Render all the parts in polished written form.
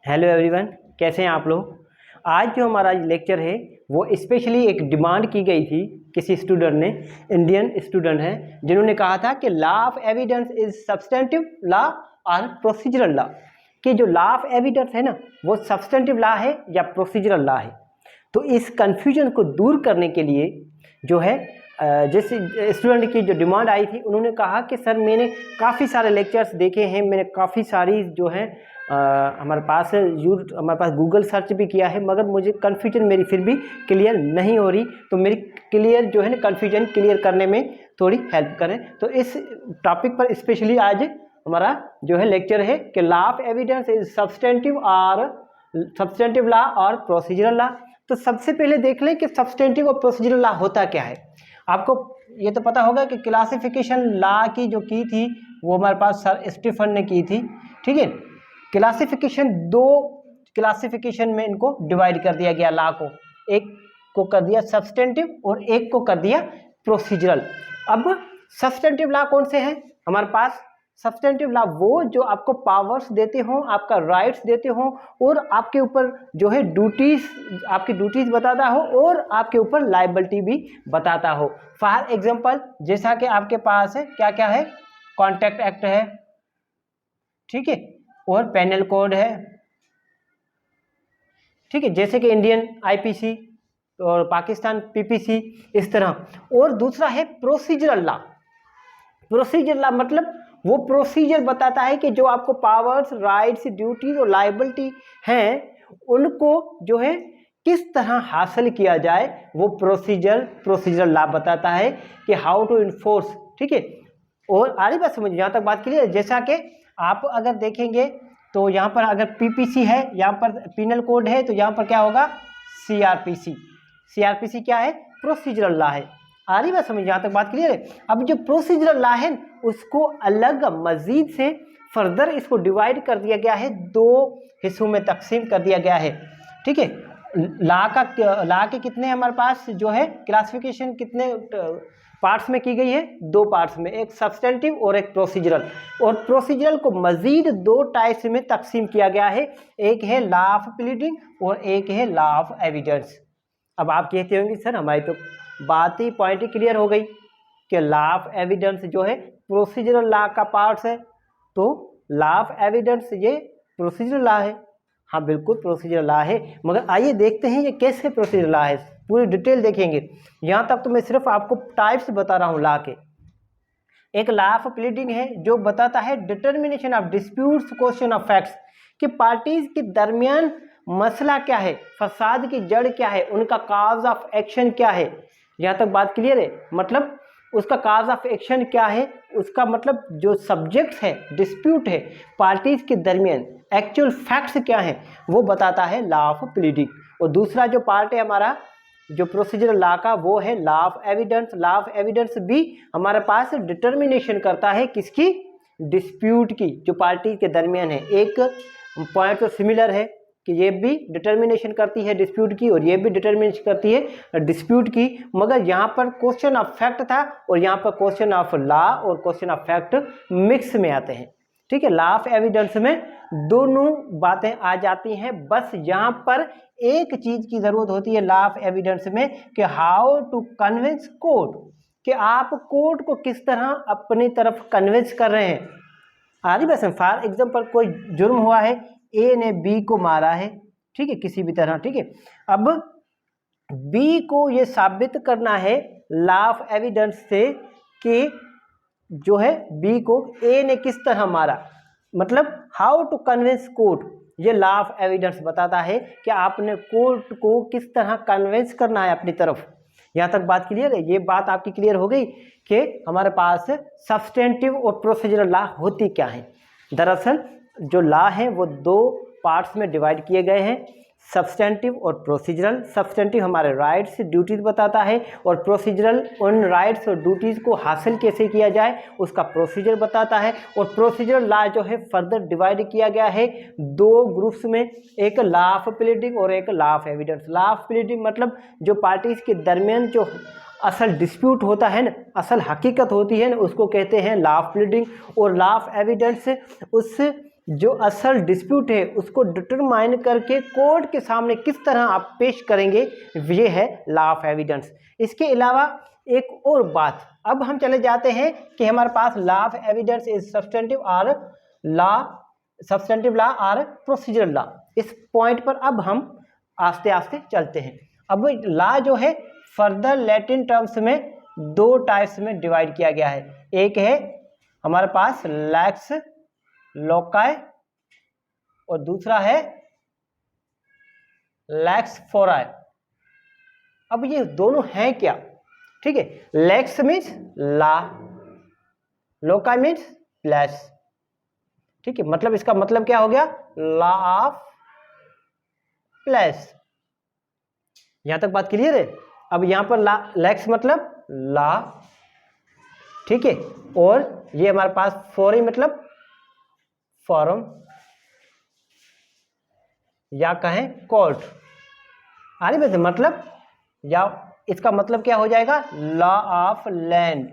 Hello everyone, कैसे हैं आप लोग। आज जो हमारा लेक्चर है वो स्पेशली एक डिमांड की गई थी किसी स्टूडेंट ने, इंडियन स्टूडेंट है, जिन्होंने कहा था कि law of evidence is substantive law और प्रोसीजरल लॉ, कि जो लॉ ऑफ एविडेंस है ना वो सब्सटेंटिव लॉ है या प्रोसीजरल लॉ है। तो इस कन्फ्यूजन को दूर करने के लिए जो है जिस स्टूडेंट की जो डिमांड आई थी, उन्होंने कहा कि सर मैंने काफ़ी सारे लेक्चर्स देखे हैं, मैंने काफ़ी सारी जो है हमारे पास गूगल सर्च भी किया है, मगर मुझे कन्फ्यूजन मेरी फिर भी क्लियर नहीं हो रही। तो मेरी क्लियर जो है ना कन्फ्यूजन क्लियर करने में थोड़ी हेल्प करें। तो इस टॉपिक पर स्पेशली आज हमारा जो है लेक्चर है कि law of evidence is substantive law और प्रोसीजरल लॉ। तो सबसे पहले देख लें कि सब्सटेंटिव और प्रोसीजरल लॉ होता क्या है। आपको ये तो पता होगा कि क्लासिफिकेशन लॉ की जो की थी वो हमारे पास सर स्टीफन ने की थी, ठीक है। क्लासिफिकेशन, दो क्लासिफिकेशन में इनको डिवाइड कर दिया गया लॉ को, एक को कर दिया सब्सटेंटिव और एक को कर दिया प्रोसीजरल। अब सब्सटेंटिव लॉ कौन से हैं हमारे पास? सब्सटेंटिव लॉ वो जो आपको पावर्स देते हो, आपका राइट्स देते हो और आपके ऊपर जो है ड्यूटीज, आपकी ड्यूटीज बताता हो और आपके ऊपर लायबिलिटी भी बताता हो। फॉर एग्जांपल जैसा कि आपके पास है क्या क्या है, कॉन्ट्रैक्ट एक्ट है, ठीक है, और पेनल कोड है, ठीक है, जैसे कि इंडियन आईपीसी और पाकिस्तान पीपीसी, इस तरह। और दूसरा है प्रोसीजरल लॉ। प्रोसीजर लॉ मतलब वो प्रोसीजर बताता है कि जो आपको पावर्स, राइट्स, ड्यूटीज और लायबिलिटी हैं उनको जो है किस तरह हासिल किया जाए, वो प्रोसीजरल लॉ बताता है कि हाउ टू इन्फोर्स, ठीक है। और आगे बात समझिए, यहाँ तक बात क्लियर है। जैसा कि आप अगर देखेंगे तो यहाँ पर अगर पीपीसी है, यहाँ पर पिनल कोड है, तो यहाँ पर क्या होगा सीआरपीसी। सीआरपीसी क्या है? प्रोसीजरल लॉ है। आ रही बात समझ, यहाँ तक बात क्लियर है। अब जो प्रोसीजरल लॉ है उसको अलग मजीद से फर्दर इसको डिवाइड कर दिया गया है, दो हिस्सों में तकसीम कर दिया गया है, ठीक है। लॉ के कितने हमारे पास जो है क्लासिफिकेशन कितने पार्ट्स में की गई है? दो पार्ट्स में, एक सब्सटेंटिव और एक प्रोसीजरल। और प्रोसीजरल को मजीद दो टाइप्स में तकसीम किया गया है, एक है लॉ ऑफ प्लीडिंग और एक है लॉ ऑफ एविडेंस। अब आप कहते होंगे सर हमारी तो बात ही पॉइंट ही क्लियर हो गई कि लॉ ऑफ एविडेंस जो है प्रोसीजरल लॉ का पार्ट है, तो लॉ ऑफ एविडेंस ये प्रोसीजरल लॉ है। हाँ बिल्कुल प्रोसीजरल लॉ है, मगर आइए देखते हैं ये कैसे प्रोसीजरल लॉ है, पूरी डिटेल देखेंगे। यहाँ तक तो मैं सिर्फ आपको टाइप्स बता रहा हूँ लॉ के। एक लॉ ऑफ प्लीडिंग है जो बताता है determination of disputes, question of facts, कि पार्टीज के दरमियान मसला क्या है, फसाद की जड़ क्या है, उनका काज ऑफ एक्शन क्या है। यहाँ तक बात क्लियर है, मतलब उसका काज ऑफ एक्शन क्या है, उसका मतलब जो सब्जेक्ट है, डिस्प्यूट है पार्टीज के दरमियान, एक्चुअल फैक्ट्स क्या है, वो बताता है लॉ ऑफ प्लीडिंग। और दूसरा जो पार्ट है हमारा जो प्रोसीजरल लॉ का, वो है law of evidence. Law of evidence भी हमारे पास डिटर्मिनेशन करता है किसकी? डिस्प्यूट की, जो पार्टी के दरमियान है। एक पॉइंट तो सिमिलर है कि ये भी डिटर्मिनेशन करती है डिस्प्यूट की और ये भी डिटर्मिनेशन करती है डिस्प्यूट की, मगर यहाँ पर क्वेश्चन ऑफ फैक्ट था और यहाँ पर क्वेश्चन ऑफ लॉ और क्वेश्चन ऑफ फैक्ट मिक्स में आते हैं, ठीक है। लॉ ऑफ एविडेंस में दोनों बातें आ जाती हैं, बस यहाँ पर एक चीज की जरूरत होती है लॉ ऑफ एविडेंस में कि हाउ टू कन्विंस कोर्ट, कि आप कोर्ट को किस तरह अपनी तरफ कन्विंस कर रहे हैं। आदि बस फॉर एग्जाम्पल कोई जुर्म हुआ है, ए ने बी को मारा है, ठीक है, किसी भी तरह, ठीक है। अब बी को ये साबित करना है लॉ ऑफ एविडेंस से कि जो है बी को ए ने किस तरह मारा, मतलब हाउ टू कन्विंस कोर्ट, ये लॉ ऑफ एविडेंस बताता है कि आपने कोर्ट को किस तरह कन्विंस करना है अपनी तरफ। यहाँ तक बात क्लियर है, ये बात आपकी क्लियर हो गई कि हमारे पास सब्सटेंटिव और प्रोसीजरल लॉ होती क्या है। दरअसल जो लॉ है वो दो पार्ट्स में डिवाइड किए गए हैं, सब्सटेंटिव और प्रोसीजरल। सब्सटेंटिव हमारे राइट्स, ड्यूटीज बताता है और प्रोसीजरल उन राइट्स और ड्यूटीज को हासिल कैसे किया जाए उसका प्रोसीजर बताता है। और प्रोसीजरल लॉ जो है फर्दर डिवाइड किया गया है दो ग्रुप्स में, एक लॉ ऑफ प्लीडिंग और एक law of evidence. Law of pleading मतलब जो पार्टीज के दरमियान जो असल डिस्प्यूट होता है ना, असल हकीकत होती है ना, उसको कहते हैं लॉ ऑफ प्लीडिंग। और लॉ ऑफ एविडेंस उस जो असल डिस्प्यूट है उसको डिटरमाइन करके कोर्ट के सामने किस तरह आप पेश करेंगे, ये है लॉ ऑफ एविडेंस। इसके अलावा एक और बात, अब हम चले जाते हैं कि हमारे पास law of evidence is substantive law और प्रोसीजरल लॉ। इस पॉइंट पर अब हम आस्ते आस्ते चलते हैं। अब लॉ जो है फर्दर लैटिन टर्म्स में दो टाइप्स में डिवाइड किया गया है। एक है हमारे पास लैक्स लोकाई और दूसरा है लैक्स फोराई। अब ये दोनों हैं क्या, ठीक है। Lakhs means law, loci means place, ठीक है। मतलब इसका मतलब क्या हो गया, लॉ ऑफ प्लेस। यहां तक बात क्लियर है। अब यहां पर लैक्स मतलब लॉ, ठीक है, और ये हमारे पास फोरी मतलब फॉरम या कहें कोर्ट। आने में मतलब, या इसका मतलब क्या हो जाएगा, law of land,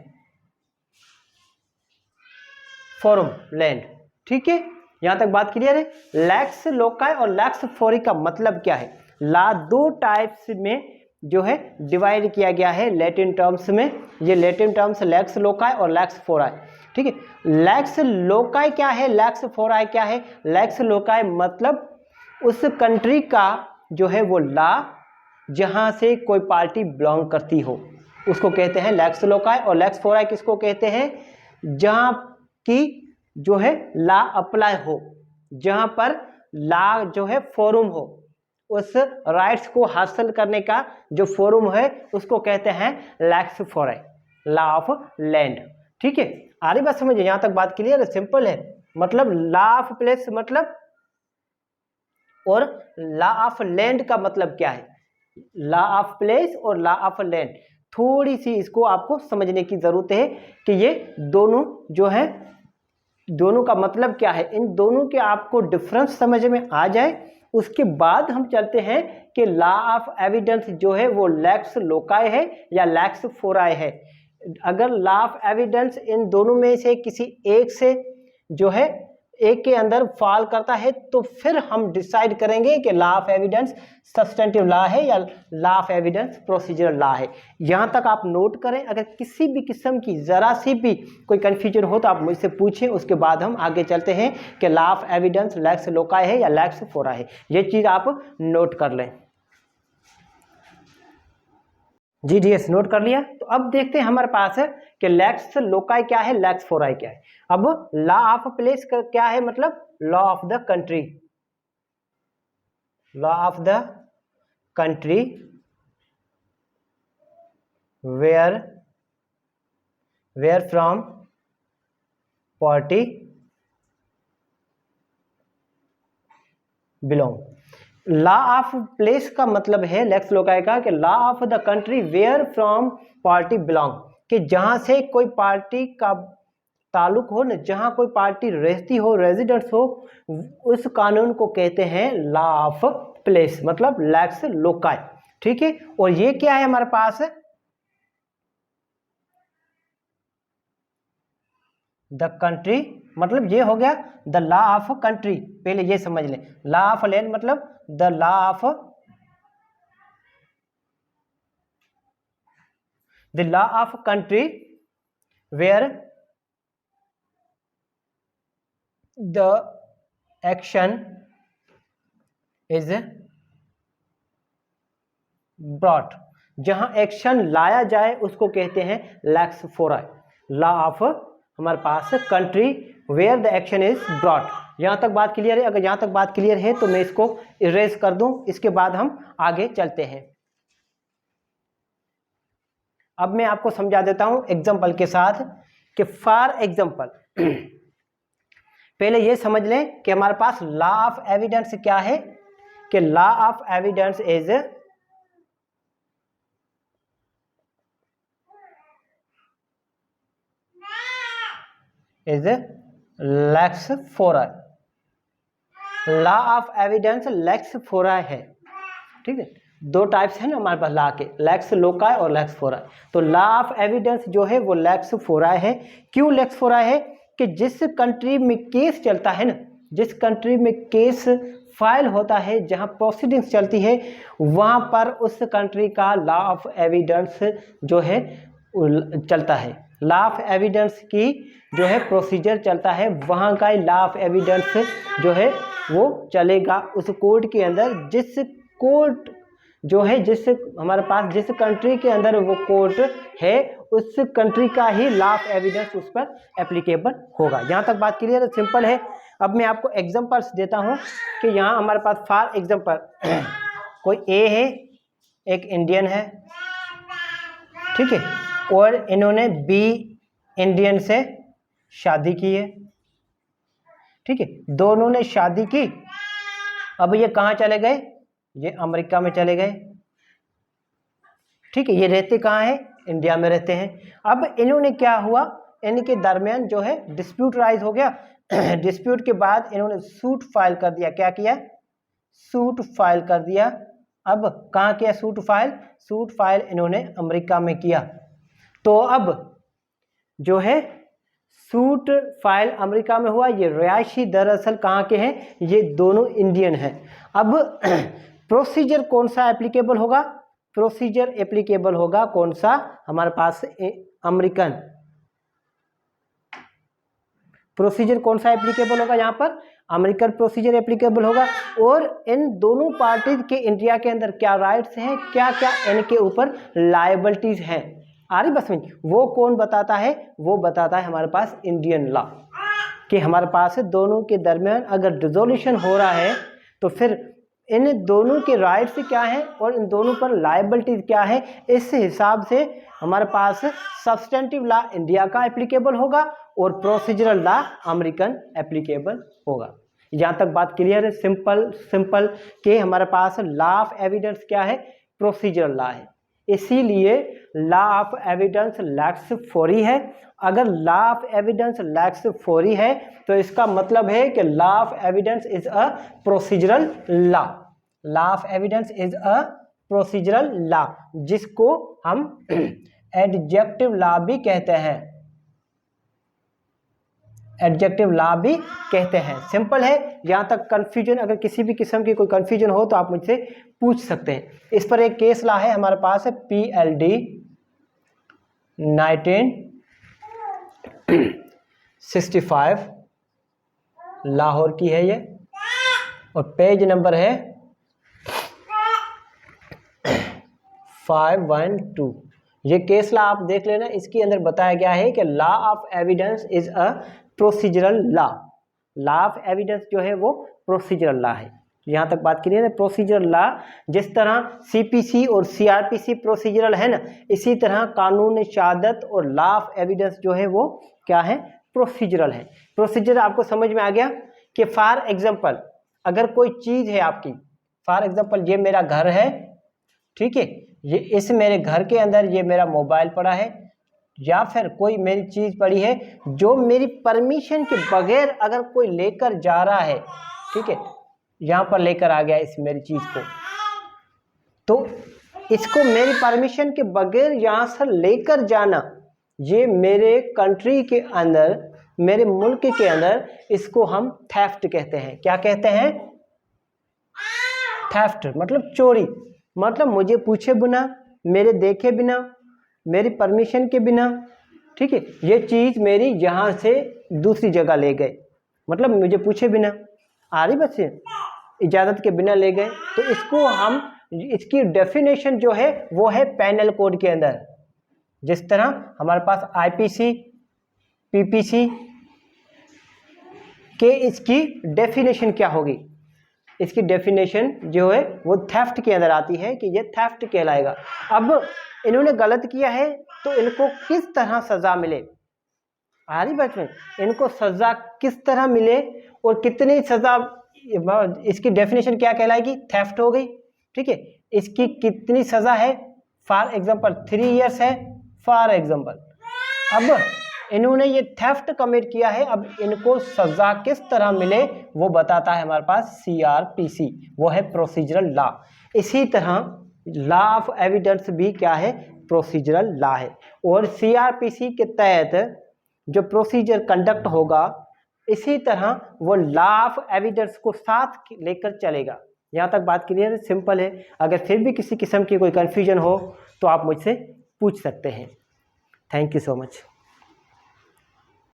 forum land, ठीक है। यहां तक बात क्लियर है। लैक्स लोकाई और लैक्स फोरी का मतलब क्या है, लॉ दो टाइप्स में जो है डिवाइड किया गया है लैटिन टर्म्स में। ये लैटिन टर्म्स लैक्स लोकाई और लैक्स फोराई, ठीक है। लैक्स लोकाई क्या है, लैक्स फोराई क्या है। लैक्स लोकाई मतलब उस कंट्री का जो है वो लॉ जहां से कोई पार्टी बिलोंग करती हो, उसको कहते हैं लैक्स लोकाई। और लैक्स फोराई किसको कहते हैं, जहां की जो है लॉ अप्लाई हो, जहां पर लॉ जो है फोरम हो, उस राइट्स को हासिल करने का जो फोरम है उसको कहते हैं lakhs fori, law of land, ठीक है। आगे बात समझिए, यहां तक बात क्लियर है, सिंपल है। मतलब लॉ ऑफ प्लेस मतलब, और लॉ ऑफ लैंड का मतलब क्या है, लॉ ऑफ प्लेस और लॉ ऑफ लैंड, थोड़ी सी इसको आपको समझने की जरूरत है कि ये दोनों जो है, दोनों का मतलब क्या है। इन दोनों के आपको डिफरेंस समझ में आ जाए, उसके बाद हम चलते हैं कि लॉ ऑफ एविडेंस जो है वो लैक्स लोकाई है या लैक्स फोराई है। अगर लॉ ऑफ एविडेंस इन दोनों में से किसी एक से जो है एक के अंदर फॉल करता है तो फिर हम डिसाइड करेंगे कि law of evidence substantive law है या law of evidence procedural law है। यहां तक आप नोट करें। अगर किसी भी किस्म की जरा सी भी कोई कंफ्यूजन हो तो आप मुझसे पूछें, उसके बाद हम आगे चलते हैं कि law of evidence lakhs loci है या लैक्स फोराई है। ये चीज आप नोट कर लें। जी डीएस नोट कर लिया। तो अब देखते हैं हमारे पास है कि लैक्स लोकाई क्या है, लैक्स फोराई क्या है। अब लॉ ऑफ प्लेस क्या है, मतलब law of the country, law of the country where from party belong. Law of place का मतलब है लैक्स लोकाई का कि law of the country where from party belong, कि जहां से कोई पार्टी का ताल्लुक हो न, जहां कोई पार्टी रहती हो, रेजिडेंट्स हो, उस कानून को कहते हैं लॉ ऑफ प्लेस, मतलब लैक्स लोकाई, ठीक है। और ये क्या है हमारे पास, द कंट्री, मतलब ये हो गया द लॉ ऑफ कंट्री। पहले ये समझ लें, लॉ ऑफ लैंड मतलब the law of country where the action is brought, जहां एक्शन लाया जाए उसको कहते हैं लैक्स फोराई। लॉ ऑफ हमारे पास country where the action is brought. यहां तक बात क्लियर है। अगर यहां तक बात क्लियर है तो मैं इसको इरेज कर दूं, इसके बाद हम आगे चलते हैं। अब मैं आपको समझा देता हूं एग्जांपल के साथ कि फॉर एग्जांपल पहले ये समझ लें कि हमारे पास लॉ ऑफ एविडेंस क्या है, कि law of evidence is lex fori. Law of evidence lex fori है, ठीक है। दो टाइप्स हैं ना हमारे पास लॉ के, लैक्स लोकाई और लैक्स फोराई। तो लॉ ऑफ एविडेंस जो है वो लैक्स फोराई है। क्यों लैक्स फोराई है, कि जिस कंट्री में केस चलता है ना, जिस कंट्री में केस फाइल होता है, जहां प्रोसीडिंग्स चलती है, वहां पर उस कंट्री का लॉ ऑफ एविडेंस जो है चलता है। लॉ ऑफ एविडेंस की जो है प्रोसीजर चलता है, वहां का लॉ ऑफ एविडेंस जो है वो चलेगा उस कोर्ट के अंदर। जिस कोर्ट जो है, जिस हमारे पास जिस कंट्री के अंदर वो कोर्ट है, उस कंट्री का ही लॉ ऑफ एविडेंस उस पर एप्लीकेबल होगा। यहाँ तक बात क्लियर है, सिंपल है। अब मैं आपको एग्जांपल्स देता हूँ कि यहाँ हमारे पास फॉर एग्जांपल कोई ए है, एक इंडियन है, ठीक है, और इन्होंने बी इंडियन से शादी की है, ठीक है, दोनों ने शादी की। अब ये कहाँ चले गए? ये अमेरिका में चले गए, ठीक है। ये रहते कहाँ है? इंडिया में रहते हैं। अब इन्होंने क्या हुआ, इनके दरमियान जो है डिस्प्यूट राइज हो गया। डिस्प्यूट के बाद इन्होंने सूट फाइल कर दिया। क्या किया? सूट फाइल कर दिया। अब कहाँ किया सूट फाइल? सूट फाइल इन्होंने अमेरिका में किया। तो अब जो है सूट फाइल अमेरिका में हुआ। ये रिहायशी दरअसल कहाँ के हैं? ये दोनों इंडियन हैं। अब प्रोसीजर कौन सा एप्लीकेबल होगा? प्रोसीजर एप्लीकेबल होगा कौन सा? हमारे पास अमेरिकन प्रोसीजर कौन सा एप्लीकेबल होगा? यहाँ पर अमेरिकन प्रोसीजर एप्लीकेबल होगा। और इन दोनों पार्टीज के इंडिया के अंदर क्या राइट्स हैं, क्या क्या इनके ऊपर लायबिलिटीज हैं, आ रही बस में, वो कौन बताता है? वो बताता है हमारे पास इंडियन लॉ। कि हमारे पास दोनों के दरमियान अगर डिसोल्यूशन हो रहा है तो फिर इन दोनों के राइट्स क्या हैं और इन दोनों पर लायबिलिटीज क्या है, इस हिसाब से हमारे पास सब्सटेंटिव लॉ इंडिया का एप्लीकेबल होगा और प्रोसीजरल लॉ अमेरिकन एप्लीकेबल होगा। यहाँ तक बात क्लियर है? सिंपल कि हमारे पास लॉ ऑफ एविडेंस क्या है? प्रोसीजरल लॉ है। इसीलिए law of evidence lakhs fori है। अगर law of evidence lakhs fori है तो इसका मतलब है कि law of evidence is a procedural law. Law of evidence is a procedural law, जिसको हम एडजेक्टिव लॉ भी कहते हैं। एडजेक्टिव लॉ भी कहते हैं। सिंपल है। यहाँ तक कंफ्यूजन, अगर किसी भी किस्म की कोई कंफ्यूजन हो तो आप मुझसे पूछ सकते हैं। इस पर एक केस लॉ है हमारे पास, है PLD 1965, लाहौर की है ये, और पेज नंबर है 512। ये केस लॉ आप देख लेना। इसके अंदर बताया गया है कि law of evidence is a procedural law. Law of evidence जो है वो प्रोसीजरल लॉ है। यहाँ तक बात क्लियर है? प्रोसीजरल लॉ, जिस तरह CPC और CRPC प्रोसीजरल है ना, इसी तरह कानून शहादत और लॉ ऑफ एविडेंस जो है वो क्या है? प्रोसीजरल है। प्रोसीजर आपको समझ में आ गया कि फॉर एग्जाम्पल अगर कोई चीज़ है आपकी, फॉर एग्जाम्पल ये मेरा घर है, ठीक है, ये इस मेरे घर के अंदर ये मेरा मोबाइल पड़ा है, या फिर कोई मेरी चीज़ पड़ी है जो मेरी परमिशन के बगैर अगर कोई लेकर जा रहा है, ठीक है, यहाँ पर लेकर आ गया इस मेरी चीज़ को, तो इसको मेरी परमिशन के बगैर यहाँ से लेकर जाना, ये मेरे कंट्री के अंदर, मेरे मुल्क के अंदर इसको हम थेफ्ट कहते हैं। क्या कहते हैं? थेफ्ट मतलब चोरी। मतलब मुझे पूछे बिना, मेरे देखे बिना, मेरी परमिशन के बिना, ठीक है, ये चीज़ मेरी यहाँ से दूसरी जगह ले गए, मतलब मुझे पूछे बिना, आ रही बच्चे, इजाज़त के बिना ले गए। तो इसको हम, इसकी डेफिनेशन जो है वो है पेनल कोड के अंदर। जिस तरह हमारे पास IPC PPC के इसकी डेफिनेशन क्या होगी? इसकी डेफिनेशन जो है वो थेफ्ट के अंदर आती है कि ये थेफ्ट कहलाएगा। अब इन्होंने गलत किया है तो इनको किस तरह सज़ा मिले, आ रही बात में, इनको सज़ा किस तरह मिले और कितनी सज़ा, इसकी डेफिनेशन क्या कहलाएगी? थेफ्ट हो गई, ठीक है। इसकी कितनी सज़ा है? फॉर एग्जांपल 3 इयर्स है, फॉर एग्जांपल। अब इन्होंने ये थेफ्ट कमिट किया है, अब इनको सज़ा किस तरह मिले वो बताता है हमारे पास CRPC, वो है प्रोसीजरल लॉ। इसी तरह लॉ ऑफ एविडेंस भी क्या है? प्रोसीजरल लॉ है। और CRPC के तहत जो प्रोसीजर कंडक्ट होगा इसी तरह वो लॉ ऑफ एविडेंस को साथ लेकर चलेगा। यहाँ तक बात क्लियर है, सिंपल है। अगर फिर भी किसी किस्म की कोई कन्फ्यूजन हो तो आप मुझसे पूछ सकते हैं। Thank you so much.